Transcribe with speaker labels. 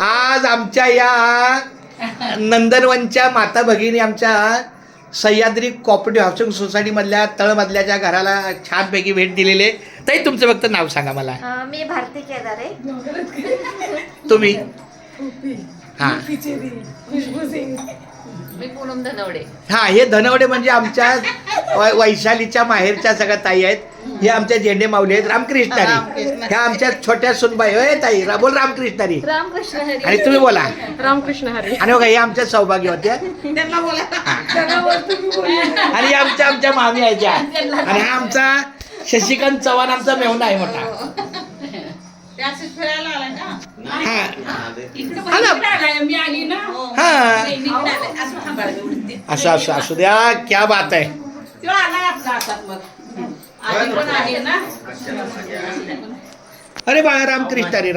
Speaker 1: आज आमच्या या नंदनवनच्या माता भगिनी आमच्या सह्याद्री कॉपरेटिव्ह हाऊसिंग सोसायटीमधल्या तळमधल्याच्या घराला छानपैकी भेट दिलेले. ताई तुमचं फक्त नाव सांगा मला.
Speaker 2: मी भारती केदारे.
Speaker 1: तुम्ही? हां
Speaker 2: मी पूनम धनवडे.
Speaker 1: हां, हे धनवडे म्हणजे आमच्या वैशालीच्या माहेरच्या सगळ्या ताई आहेत. हे आमच्या झेंडे माऊली आहेत. रामकृष्णारी. ह्या आमच्या छोट्या सुनबाई. होय ताई बोल रामकृष्णारी.
Speaker 2: रामकृष्ण हरी.
Speaker 1: आणि तुम्ही बोला
Speaker 2: रामकृष्ण हरी.
Speaker 1: आणि बघा हे आमच्या सौभाग्य होत्या. आणि आमच्या मामी यायच्या. आणि हा आमचा शशिकांत चव्हाण आमचा मेहुणा आहे मोठा. असं असू द्या. क्या बात आहे. अरे बाळा रामकृष्णारी.